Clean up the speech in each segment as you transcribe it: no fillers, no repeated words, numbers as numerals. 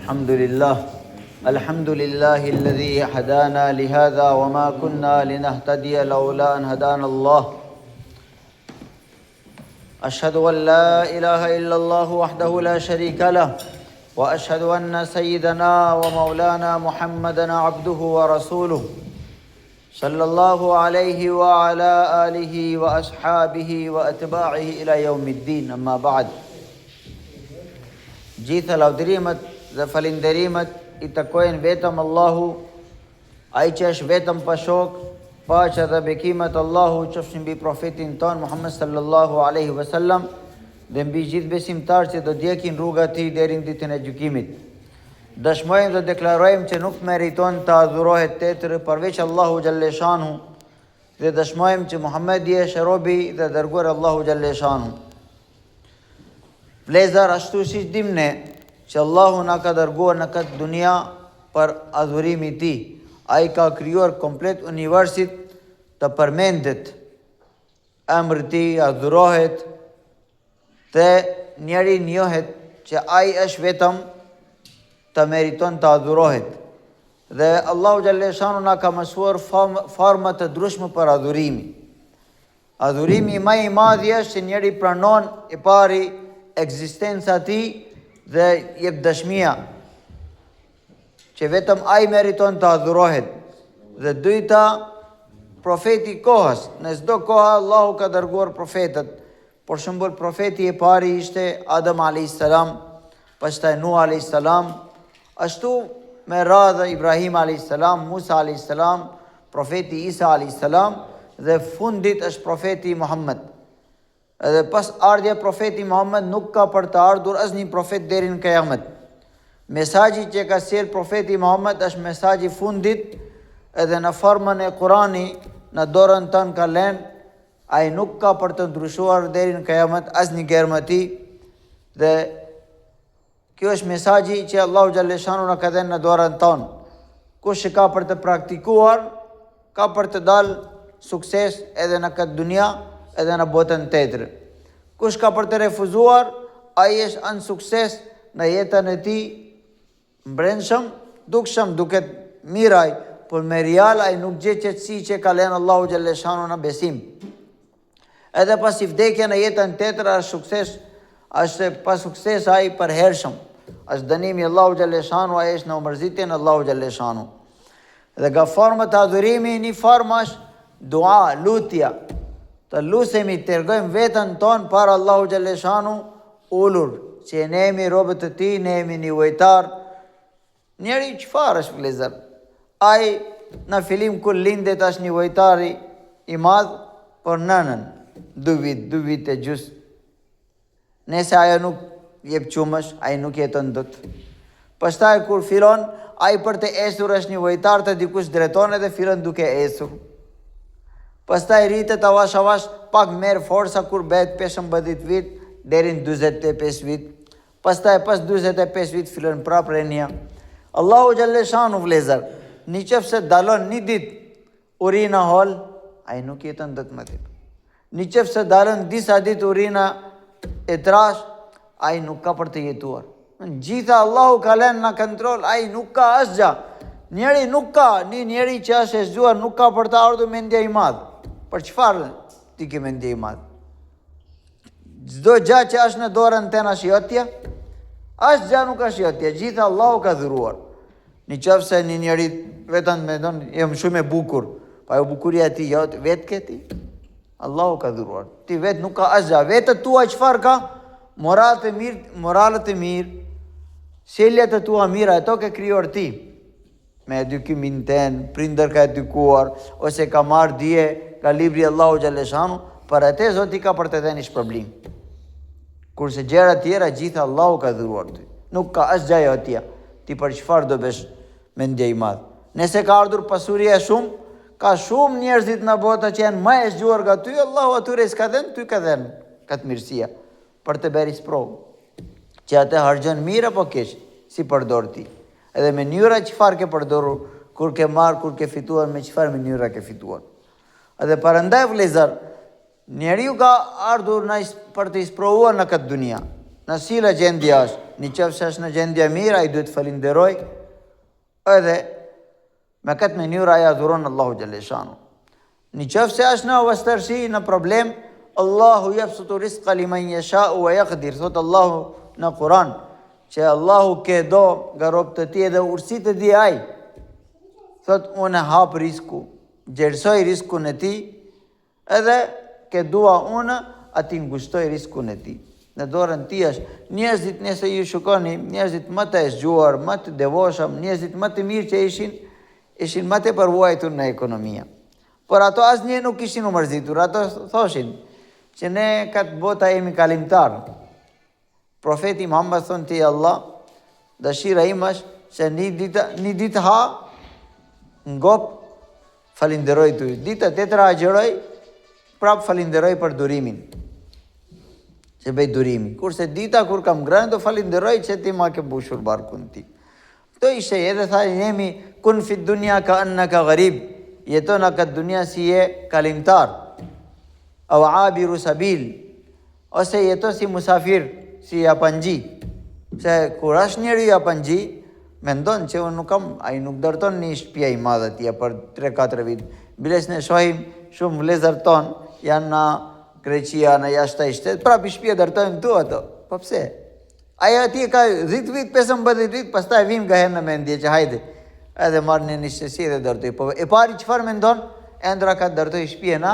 الحمد لله الذي هدانا لهذا وما كنا لنهتدي لولا أن هدانا الله أشهد أن لا إله إلا الله وحده لا شريك له وأشهد أن سيدنا ومولانا محمدا عبده ورسوله صلى الله عليه وعلى آله وأصحابه وأتباعه إلى يوم الدين أما بعد Gjitha lavdërimet dhe falinderimet I takojnë vetëm Allahu, ai që është vetëm pa shok, paqja dhe bekimet Allahu qofshin mbi profetin ton Muhammed sallallahu alaihi wasallam dhe mbi gjithë besimtarët që do ndjekin rrugat e tij deri në ditën e gjykimit. Dëshmojmë dhe deklarojmë që nuk meriton të adhurohet tjetër përveç Allahu xhalleshanu dhe dëshmojmë që Muhamedi është robi dhe dërguar Allahu xhalleshanu. Vlezar ashtu si dim ne që Allahu na ka dërguar në këtë dunia për adhurimin e tij. Ai ka krijuar komplet universit të përmendet emri I tij, adhurohet dhe njeri njohet që ai është vetëm të meriton të adhurohet. Dhe Allahu xhalleshanu na ka mësuar forma të ndryshme për adhurimin. Adhurimi më I madh është që njeri pranon I pari ekzistenca e tij dhe jep dëshmia që vetëm ai meriton të adhurohet. Dhe dyta, profeti kohës. Në çdo kohë Allahu ka dërguar profetët. Për shembull, profeti I pari ishte Adam alayhis salam, pastaj Nuh alayhis salam, ashtu me radhë Ibrahim alayhis salam, Musa alayhis salam, profeti Isa alayhis salam dhe fundit është profeti Muhammed. Edhe pas ardhja profeti Muhammed nuk ka për të ardhur asnjë profet deri në Kiamet. Mesazhi që ka sjell profeti Muhammed është mesazhi fundit, edhe në formën e Kurani në dorën tonë ka lënë, ai nuk ka për të ndryshuar deri në Kiamet asnjë germati. Dhe kjo është mesazhi që Allahu xhalleshanu na ka dhënë në dorën tonë. Kush ka për të praktikuar, ka për të dalë sukses edhe në këtë dunia edhe në botën tjetër. Kush ka për të refuzuar, ai është anë sukses në jetën e tij mbrëmshëm, dukshëm duket miraj, por me real ai nuk gjet qetësi që ka lënë Allahu xhalleshanu në besim. Edhe pas I vdekjes në jetën tjetër është sukses, është pa sukses ai përhershëm. Është dënimi Allahu xhalleshanu, ai është në mërzitjen e Allahu xhalleshanu. Dhe nga forma të adhurimit një forma është dua, lutja. Të lusemi të rregojmë veten tonë para Allahu xhalleshanu ulur, që ne jemi robët e tij, ne jemi nevojtar. Njeri çfarë është vëllezër? Ai në fillim kur lindet është nevojtari I madh, por nënën 2 vite e gjys. Nëse ajo nuk jep çumësh, ai nuk jeton dot. Pastaj kur fillon, ai për të esur është nevojtar të dikush drejton edhe fillon duke esur. Pastaj rritet avash avash, pak merr forca kur bëhet 15 vit deri në 45 vit. Pastaj pas 45 vit fillon prapë rënia. Allahu xhalleshanu vlezar, nëse dalon një ditë urina hol, ai nuk jeton dot më tepër. Nëse dalon disa ditë urina e trash, ai nuk ka për të jetuar. Gjitha Allahu ka lënë në kontroll, ai nuk ka asgjë. Njeri nuk ka, një njeri që është e zgjuar nuk ka për të ardhur mendje I madh. Për çfarë ti ke mendje I madh? Çdo gjë që është në dorën tënde është jotja? Asgjë nuk është jotja, gjithë Allahu ka dhuruar. Nëse një njeri vetëm mendon jam shumë e bukur, pa ajo bukuria e tij jot vetë ke ti. Allahu ka dhuruar. Ti vetë nuk ka asgjë, vetë tua çfarë ka? Moralet e mirë, sjelljet e tua mira, ato ke krijuar ti. Me edukimin ten, prindër ka edukuar, ose ka marrë dije ka libri Allahu xhalleshanu, për atë Zoti ka për të dhënë shpërblim. Kurse gjëra tjera gjithë Allahu ka dhuruar ty. Nuk ka asgjë jotja. Ti për çfarë do bësh mendje I madh? Nëse ka ardhur pasuria shumë, ka shumë njerëzit në botë që janë më e zgjuar nga ty, Allahu atyre s'ka dhënë, ty ka dhënë këtë mirësia për të bërë sprovë. Që atë harxhon mirë apo keq, si përdor ti. Edhe mënyra çfarë ke përdorur, kur ke marrë, kur ke fituar, me çfarë mënyra ke fituar. Edhe parandaj vëllezër, njeriu ka ardhur për të isprovuar në këtë dunia. në cila gjendje është. Nëse është në gjendje mirë, ai duhet falenderoj, edhe me këtë mënyrë ai adhuron Allahu xhaleshanu. Nëse është në vështirësi, në problem, Allahu yabsutu rizqa liman yasha'u wa yaqdir. Thot Allahu në Kur'an që Allahu ke do nga robët e tij dhe urësit e di ai. Thot unë hap risku, gjerësoj riskun e tij, edhe ke dua unë ati ngushtoj riskun e tij. Në dorën ti është. Njerëzit nëse ju shikoni, njerëzit më të zgjuar, më të devoshëm, njerëzit më të mirë që ishin më të përvojtur në ekonomia. Por ato asnjë nuk ishin u mërzitur, ato thoshin që ne këtë bota jemi kalimtar. Profeti Muhammed thonë ti Allah, dëshira im është që një ditë ha, ngop, falinderoj të ju. Dita tjetër agjeroj, prap falinderoj për durimin. Që bëj durimi. Kurse dita kur kam ngrënë, do falinderoj që ti ma ke bushur barkun ti. Këto ishe edhe thajnë jemi kun fit dunia ka anna ka gharib. Jeton në këtë dunia si je kalimtar. Au abiru sabil. Ose jeton si musafir, si japanji. Se kur është njeri japanji, mendon që unë nuk kam, ai nuk dërton një shtëpia i madhe tia për 3-4 vit. Biles ne shohim shumë vlezër ton, janë në Greqia, në jashtë e shtetë, prap i shtëpia dërtojnë tu ato. Po pse? Aja ati ka 10 vit, 15 vit, pastaj vim nga herë në mendje që hajde. Edhe marrë një shtësi dhe dërtoj. Po e pari çfarë mendon? Endra ka dërtoj shtëpia na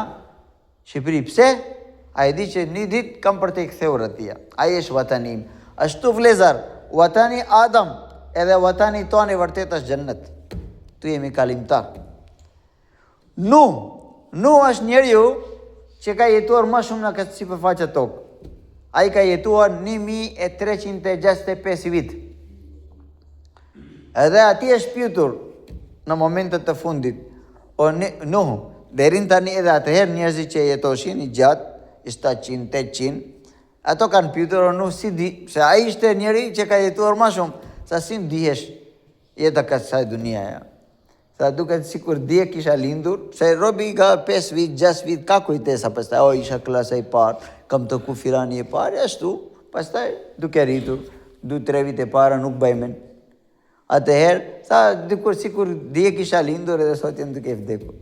Shqipëri. Pse? Ai di që një ditë kam për të kthehur atia. Ai është vatanim. Ashtu vlezar, vatani Adam, edhe vatani toni vërtet është xhennet. Tu jemi kalimtar. Nu është njeriu që ka jetuar më shumë në këtë sipërfaqe tokë. Ai ka jetuar 1365 vit. Edhe ati është pyetur në momentet të fundit. O Nuhu, deri tani edhe atëherë njerëzit që jetoshin i gjatë, 700, 800, ato kanë pyetur o Nuhu si di, se ai ishte njeri që ka jetuar më shumë, sa si ndihesh jeta kësaj dunjaja. Sa duket sikur dje kisha lindur, se robi ka 5 vit, 6 vit, ka kujtesa pastaj, o isha klasa e parë, kam të kufirani e parë, ashtu, pastaj duke rritur, 2-3 vit e para nuk bëjmen. Atëherë, sa dikur sikur dje kisha lindur edhe sot jenë duke vdekur.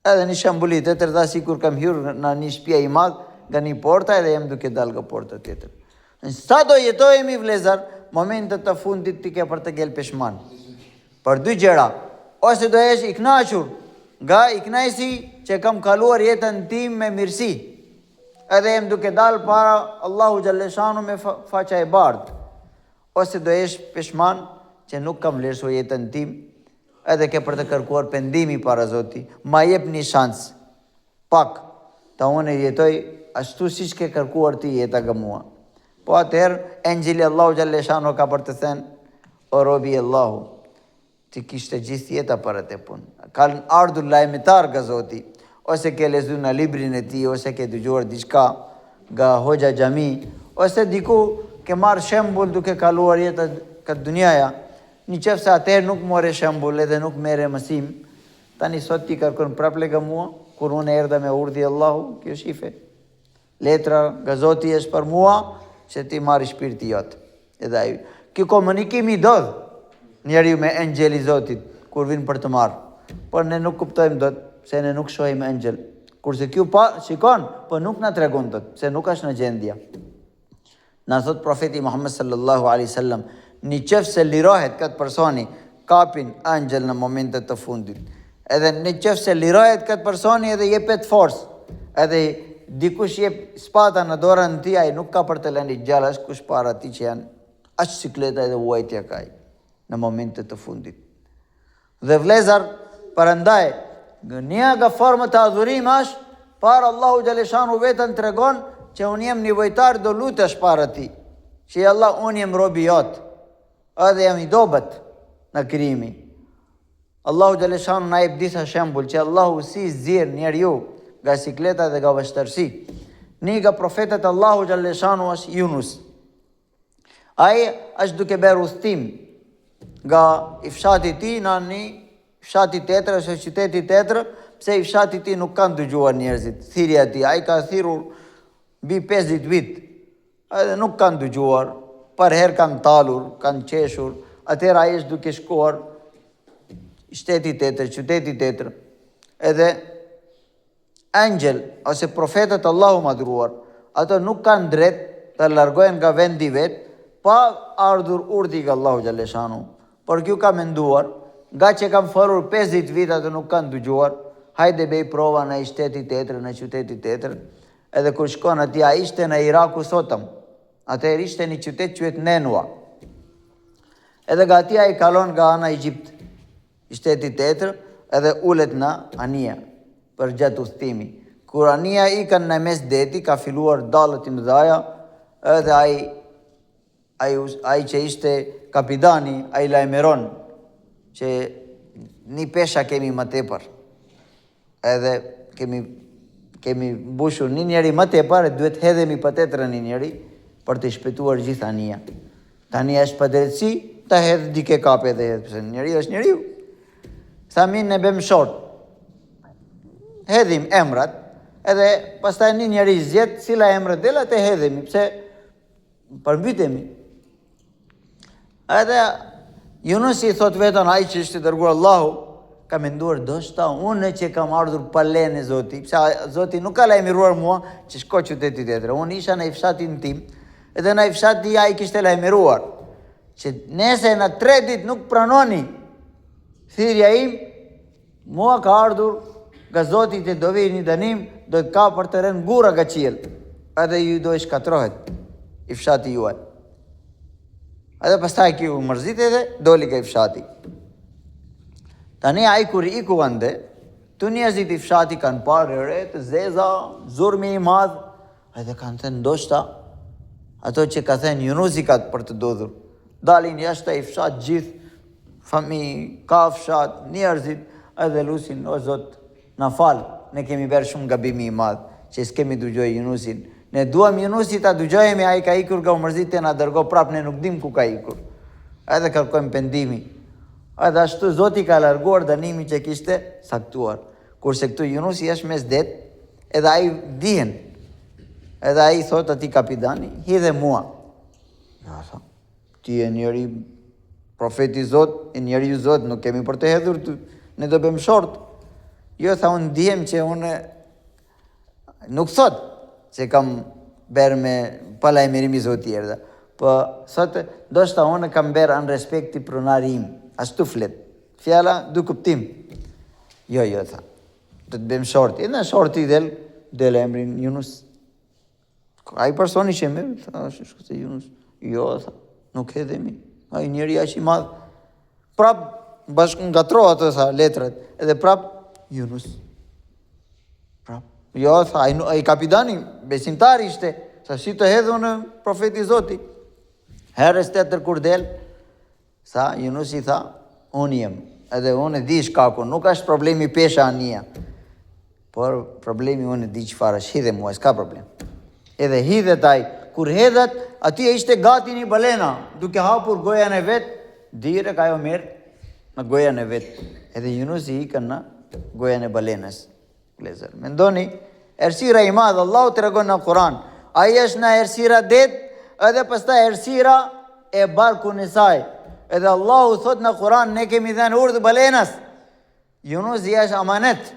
Edhe një shambulit e tërda sikur kam hyrë në një shtëpi i madh nga një porta edhe jem duke dalë nga porta tjetër. Sa do jetojemi vlezar, momentet të fundit ti ke për të gel peshman. Për 2 gjëra. Ose do jesh i kënaqur nga i kënaqësi që kam kaluar jetën tim me mirësi. Edhe jem duke dalë para Allahu xhaleshanu me faqa e bardhë. Ose do jesh peshman që nuk kam vlerësuar jetën tim, edhe ke për të kërkuar pendimi para Zotit. Ma jep një shans. Pak, ta unë jetoj ashtu siç ke kërkuar ti jeta nga mua. Po atëherë engjëli Allahu xhaleshanu ka për të thënë, o robi Allahu, ti kishte gjithë jeta para te punë. Kanë ardhur lajmëtar nga Zoti, ose ke lexuar në librin e tij, ose ke dëgjuar diçka nga hoxha xhami, ose diku ke marrë shembull duke kaluar jetën këtë dunjaja. Nëse atëherë nuk morë shembull edhe nuk merre mësim, tani sot ti kërkon prapë nga mua, kur unë erdha me urdhë Allahu, kjo shife. Letra nga Zoti është për mua, që ti marrë shpirti jot. Edhe ai. Kjo komunikim i dodh njeriu me engjëli Zotit kur vin për të marrë. Por ne nuk kuptojmë dot, se ne nuk shohim engjël. Kurse kjo shikon, po nuk na tregon dot, se nuk është në gjendje. Na thot profeti Muhammed sallallahu alaihi wasallam, nëse lirohet këtë personi, kapin engjël në momentet të fundit. Edhe nëse lirohet këtë personi edhe jepet forcë, edhe dikush jep spata në dorën e tij, ai nuk ka për të lënë gjallë as kush para ti që janë as sikleta edhe vuajtja kaj në momentet të fundit. Dhe vlezar, përëndaj, një nga formët të adhurim është, para Allahu xhaleshanu vetën të regon që unë jem nevojtar do lutesh para ti. Që Allah, unë jem robi jotë, edhe jam i dobet në krimi. Allahu xhaleshanu na jep disa shembull që Allahu si zirë njeriu nga sikleta dhe nga vështërsi. Një nga profetet Allahu xhaleshanu është Yunus. Ai është duke bërë udhtim nga i fshati ti në një fshati tjetër ose qyteti tjetër, pse i fshati ti nuk kanë dëgjuar njerëzit. Thirrja ti, ai ka thirrur mbi 50 vit. edhe nuk kanë dëgjuar, për herë kanë talur, kanë qeshur, atëherë ai është duke shkuar shteti tjetër, qyteti tjetër, edhe angjel ose profetët Allahu madhruar, ato nuk kanë drejt të largohen nga vendi vet pa ardhur urdhri nga Allahu xhaleshanu. Por kjo ka menduar, nga që kanë folur 50 vite ato nuk kanë dëgjuar, hajde bëj prova në shteti tjetër, në qyteti tjetër, edhe kur shkon atje, ai ishte në Iraku sotëm, atëherë ishte një qytet quhet Nenua. Edhe nga atje ai kalon nga ana Egjipt, shteti tjetër, edhe ulet në Ania për gjatë udhëtimi. Kur Ania ikën në mes deti, ka filluar dalët i mëdhaja, edhe ai që ishte kapitani, ai lajmeron që një pesha kemi më tepër. Edhe kemi mbushur një njeri më tepër, duhet hedhemi për tetrën një njeri për të shpëtuar gjithë Ania. Tani është për drejtësi, ta hedhë dike kape dhe hedhë, pëse njeri është njeriu. Thamin në bëm short, hedhim emrat, edhe pastaj një njeri zjetë, cila emrat dhe la të hedhemi, pëse përmbytemi. Edhe Yunusi thot vetën ai që ishte dërguar Allahu, ka menduar doshta unë që kam ardhur pa lenë e Zoti, pse Zoti nuk ka lajmëruar mua që shko qyteti tjetër. Unë isha në fshatin tim, edhe në fshati ai kishte lajmëruar që nëse në 3 ditë nuk pranoni thirrja im, mua ka ardhur nga Zoti që do vi një dënim, do të ka për të rënë gura nga qiell, edhe ju do i shkatrohet i fshati juaj. Edhe pastaj kjo mërzit edhe doli nga i fshati. Tani ai kur iku ande, të njerëzit i fshati kanë parë re të zeza, zurmi i madh, edhe kanë thënë ndoshta ato që ka thënë Yunusi ka për të dodhur. Dalin jashtë i fshat gjithë, fami, ka fshat, njerëzit, edhe lusin, o Zot, na fal, ne kemi bërë shumë gabimi i madh, që s'kemi dëgjuar Yunusin. Ne duam Yunusi ta dëgjojmë, ai ka ikur nga mërzit e na dërgo prap, ne nuk dim ku ka ikur. Edhe kërkojmë pendimi. Edhe ashtu Zoti ka larguar dënimin që kishte saktuar. Kurse këtu Yunusi është mes det, edhe ai dihen. Edhe ai thot atij kapitani, hidhe mua. Ja, tha, ti e njeri profeti Zot, e njeri Zot, nuk kemi për të hedhur ty, ne do bëjmë short. Jo, tha, unë dihem që unë nuk thot që kam berë me palajmërimi Zoti erdha. Po, thotë, ndoshta unë kam berë anë respekti pronari im. Ashtu flet. Fjala du kuptim. Jo, tha. Do të bëjmë shorti. Edhe shorti del emrin Yunus. Ai personi që më tha, shkëse Yunus. Jo, tha, nuk hedhemi. Ai njeri aq i madh. Prap bashkë ngatroa ato tha letrat. Edhe prap Yunus. Prap. Jo, tha, ai kapitani besimtar ishte. Sa si të hedhun profeti Zoti. Herës tjetër kur del, sa Yunusi tha, unë jem, edhe unë e di shkakun, nuk është problemi pesha Ania, por problemi unë e di çfarë është, hidhe mua, s'ka problem. Edhe hidhet ai, kur hedhet, atje ishte gati një balena, duke hapur gojan e vet, direkt ajo merr në gojan e vet. Edhe Yunusi ikën në gojan e balenës. Lezer. Mendoni, errësira i madh Allahu tregon në Kur'an. Ai është në errësira det, edhe pastaj errësira e barkun e saj. Edhe Allahu thot në Kur'an, ne kemi dhënë urdhë balenas. Yunusi është amanet.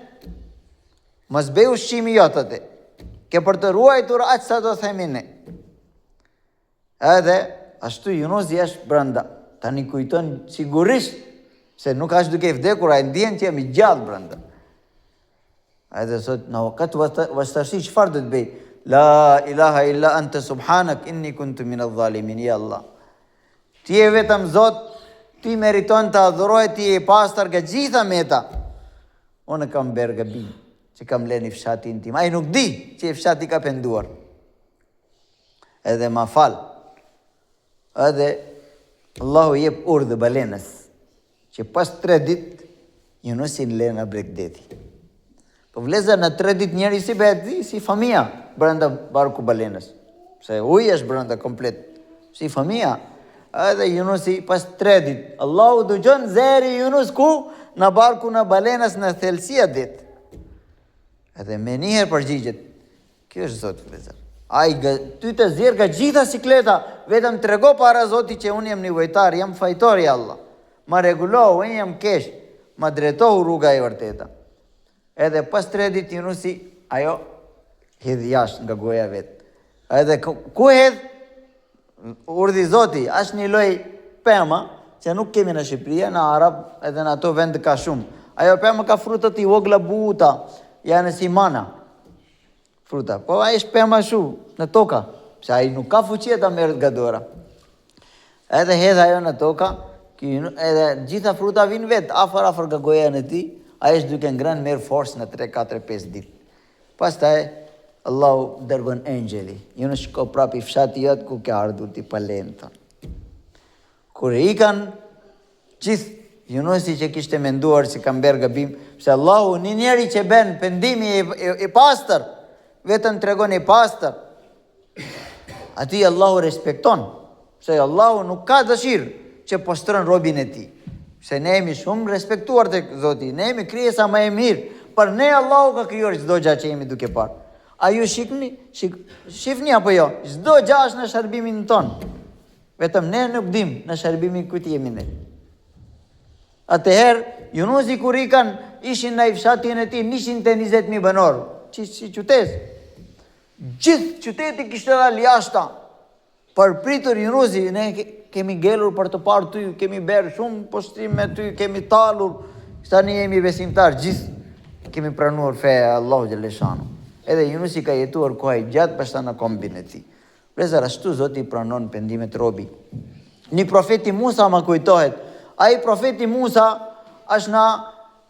Mos bëj ushqimi jot atë. Ke për të ruajtur atë sa do themi ne. Edhe ashtu Yunusi është brenda. Tani kujton sigurisht se nuk është duke vdekur, ai ndjen që jam i gjallë brenda. Edhe thot, në këtë vastashi çfarë do të bëj? La ilaha illa anta subhanak inni kuntu minadh zalimin, ya Allah. Ti e vetëm Zot, ti meriton të adhurohet, ti e pastër nga gjitha meta. Unë kam bërë gabim, që kam lënë fshatin tim. Ai nuk di që fshati ka penduar. Edhe ma fal. Edhe Allahu jep urdhë balenës, që pas 3 ditë Yunusin lënë në bregdeti. Po vlezër në 3 ditë njeri si bëhet si familja brenda barku balenës. Se uji është brenda komplet. Si familja. Edhe Yunusi pas 3 ditë. Allahu dëgjon zeri Yunus ku? Në barku në balenës në thelësia ditë. Edhe me njëherë përgjigjet. Kjo është Zot vlezër. Ai ty të zjerë nga gjitha sikleta, vetëm trego para Zotit që unë jam nevojtar, jam fajtor i Allah. Ma rregullohu, unë jam kesh, ma drejtohu rruga e vërteta. Edhe pas 3 ditë Yunusi, ajo hedh jashtë nga goja vetë. Edhe ku hedh? Urdhi Zoti, është një lloj pema që nuk kemi në Shqipëri, në Arab, edhe në ato vende ka shumë. Ajo pema ka frutat i vogla buta, janë si mana. Fruta, po ai është pema shu në toka, se ai nuk ka fuqi ta merret nga dora. Edhe hedh ajo në toka, edhe gjitha fruta vinë vetë, afër nga goja në ti, ai është duke ngrënë merr forcë në 3, 4, 5 ditë. Pastaj Allahu dërgon engjeli. Ju shko prapë i fshati jot ku ka ardhur ti palenta. Kur i kanë gjithë Yunusi që kishte menduar se ka bërë gabim, se Allahu një njeri që bën pendimi i pastër, vetëm tregon i pastër. Ati Allahu respekton, se Allahu nuk ka dëshirë që postron robin e tij. Se ne jemi shumë respektuar tek Zoti, ne jemi krijesa më e mirë, por ne Allahu ka krijuar çdo gjë që jemi duke parë. A ju shifni apo jo? Çdo gjë është në shërbimin ton. Vetëm ne nuk dim në shërbimin kujt jemi ne. Atëherë, Yunusi kur i kanë ishin në fshatin e tij 120.000 banor. Si qytet. Gjithë qyteti kishte dalë jashta. Për pritur Yunusi, ne kemi ngelur për të parë ty, kemi bërë shumë poshtrim me ty, kemi talur. Tani jemi besimtar, gjithë kemi pranuar fe Allahu xhaleshanu. Edhe Yunusi ka jetuar kohë gjatë pastaj në kombin e tij. Prezar ashtu Zoti pranon pendimet robi. Një profeti Musa më kujtohet. Ai profeti Musa është në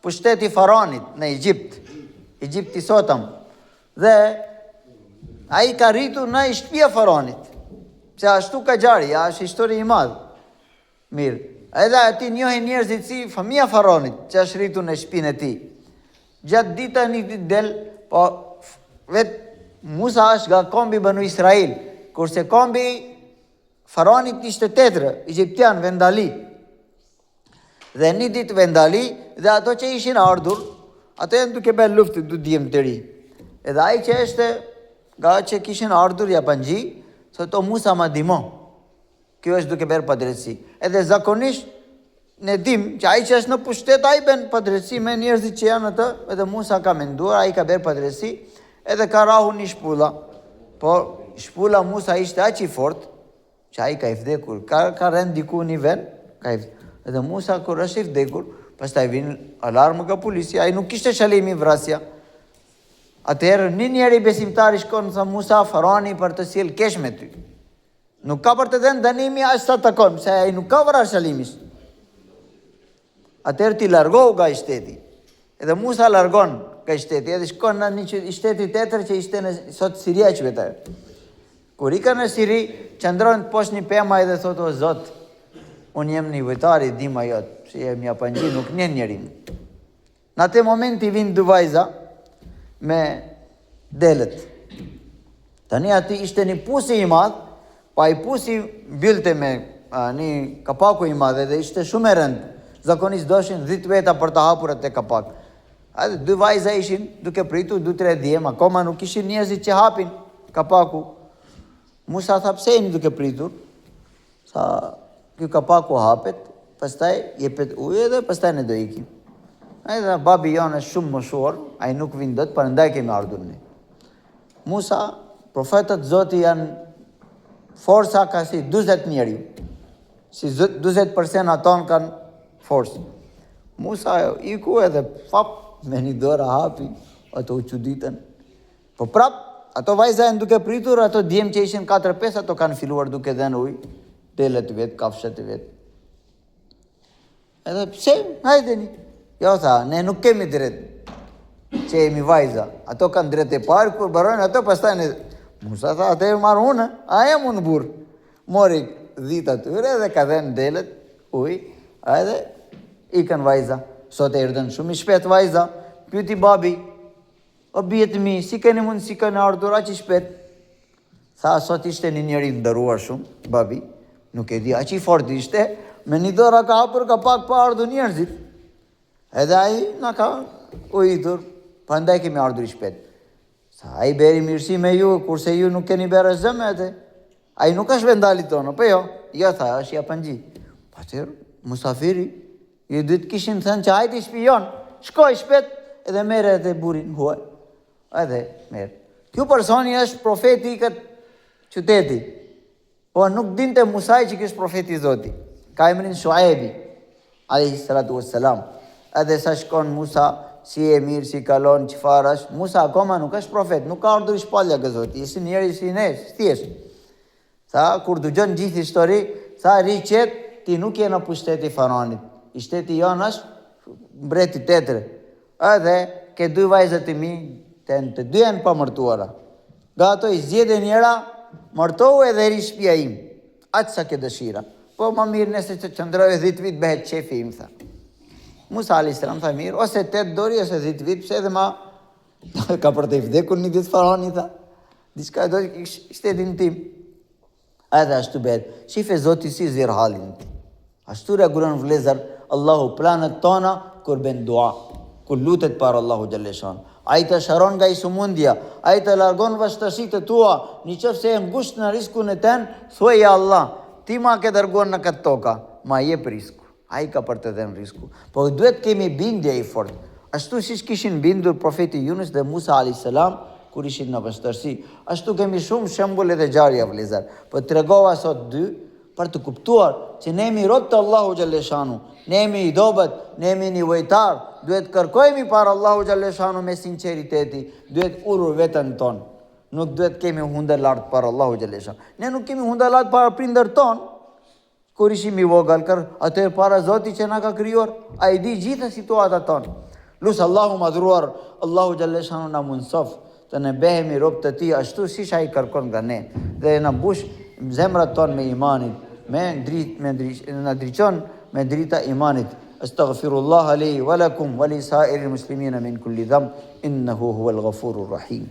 pushteti Faraonit në Egjipt. Egjipti sotëm. Dhe ai ka rritur në shtëpia e Faraonit. Se ashtu ka gjari, është histori i madh. Mirë. Edhe ati njohin njerëzit si familja Faraonit që është rritur në shtëpinë e tij. Gjatë dita një ditë del, po vetë Musa është nga kombi Banu Israil, kurse kombi Faraonit ishte tetrë, egjiptian, vendali. Dhe një ditë vendali, dhe ato që ishin ardhur, ato janë duke bërë luftë du djemë të ri. Edhe ai që është nga që kishin ardhur japanxhi, thotë Musa ma dimo. Kjo është duke bërë padrejtësi. Edhe zakonisht ne dim që ai që është në pushtet ai bën padrejtësi me njerëzit që janë atë, edhe Musa ka menduar, ai ka bërë padrejtësi, edhe ka rahur një shpulla. Po shpulla Musa ishte aq i fortë që ai ka i vdekur. Ka rënë diku në vend, ka i vdekur. Edhe Musa kur është i vdekur, pastaj vin alarmë nga policia, ai nuk kishte shalimi vrasja. Atëherë një njeri besimtar i shkon sa Musa Faraoni për të sjell kesh me ty. Nuk ka për të dhënë dënimi as sa takon, se ai nuk ka vrarë shalimis. Atëherë ti largohu nga shteti. Edhe Musa largon nga shteti, edhe shkon në një shteti tjetër që ishte në sot Siria që vetë. Kur i ka në Siri, qëndron poshtë një pema edhe thotë o Zot, unë jem nevojtar i dima jot, se jem japanxhi, nuk njen njerin. Në atë moment i vinë dy vajza me delet. Tani ati ishte një pusi i madh, pa i pusi mbylte me një kapaku i madh dhe ishte shumë e rëndë. Zakonisht doshin 10 veta për të hapur atë kapak. Ate dy vajza ishin duke pritur 2-3 djem, akoma nuk ishin njerëzit që hapin kapaku. Musa tha pse jeni duke pritur? Sa ky kapaku hapet, pastaj jepet ujë dhe pastaj ne do ikim. Ai dha babi jonë është shumë moshuar, ai nuk vin dot, prandaj kemi ardhur ne. Musa, profetët Zoti janë forca ka si 40 njeri. Si 40% aton kanë forcë. Musa iku edhe fap me një dorë hapi, ato u çuditën. Po prap, ato vajza janë duke pritur, ato djem që ishin 4-5, ato kanë filluar duke dhënë ujë, delet vet, kafshet vet. Edhe pse, hajdeni. Jo tha, ne nuk kemi drejt që jemi vajza. Ato kanë drejt e parë, kur barojnë ato, pastaj ne... Musa tha, atë e marrë unë, a jam unë burë. Mori 10 atyre dhe ka dhenë delet, ujë, edhe ikën vajza. Sot e erdhen shumë i shpet vajza, pyeti babi, o bjetë mi, si keni mundë, si keni ardhur, aq i shpet? Tha, sot ishte një njeri ndëruar shumë, babi, nuk e di, aq i fort ishte, me një dora ka hapur, ka pak pa ardhur njerëzit. Edhe ai na ka ujitur, prandaj kemi ardhur i shpet. Sa ai beri mirësi me ju, kurse ju nuk keni bërë asgjë me atë. Ai nuk është vendalit tonë, po jo. Jo tha, është japanxhi. Patër, musafiri, ju duhet kishin thënë që hajde shpijon, shkoj shpet edhe merre atë burin huaj. Edhe merr. Ky personi është profeti i këtë qyteti. Po nuk dinte Musaj që kështë profeti i Zotit. Ka emrin Shuaibi, alayhi salatu wassalam. Edhe sa shkon Musa, si e mirë, si kalon, çfarë është. Musa akoma nuk është profet, nuk ka ardhur shpallja nga Zoti. Si njeri si ne, thjesht. Sa kur dëgjon gjithë histori, sa riqet ti nuk je në pushteti faraonit. I shteti jonë është mbreti tjetër. Edhe ke dy vajzat e mi, të dy janë pa martuara. Nga ato i zgjedhë njëra, martohu edhe ri shtëpia im. Atë sa ke dëshira. Po më mirë nëse që qëndroj 10 vit bëhet qefi im, tha. Musa alayhis salam tha mirë, ose 8 dori ose 10 vit, pse edhe ma ka për të vdekur një ditë faraoni, tha. Diçka do shtetin tim. Edhe ashtu bëhet. Shife Zoti si zir halin. Ashtu reaguron vëllezër Allahu planet tona kur bën dua, kur lutet para Allahu xhaleshan. Ai të sharon nga i sumundja, ai të largon vështërsitë tua, nëse e ngusht në riskun e ten, thuaj ja Allah, ti ma ke dërguar në këtë toka, ma jep risku. Ai ka për të dhënë risku. Po duhet kemi bindje i fort. Ashtu siç kishin bindur profeti Yunus dhe Musa alayhis salam kur ishin në vështërsi. Ashtu kemi shumë shembull edhe ngjarje vëllezër. Po tregova sot dy për të kuptuar që ne jemi rob të Allahu xhaleshanu, ne jemi i dobët, ne jemi nevojtar, duhet kërkojmë para Allahu xhaleshanu me sinqeriteti, duhet urur veten ton. Nuk duhet kemi hundë lart para Allahu xhaleshanu. Ne nuk kemi hundë lart para prindër ton. Kur ishim i vogël, atë para Zotit që na ka krijuar, ai di gjithë situatat ton. Lut Allahu madhruar, Allahu xhaleshanu na munsof të ne behemi rob të tij ashtu siç ai kërkon nga ne dhe na mbush zemrat ton me imanin, na drejton me drita imanit. Astaghfirullah li wa lakum wa li sa'iril muslimina min kulli dhanb innahu huwal ghafurur rahim.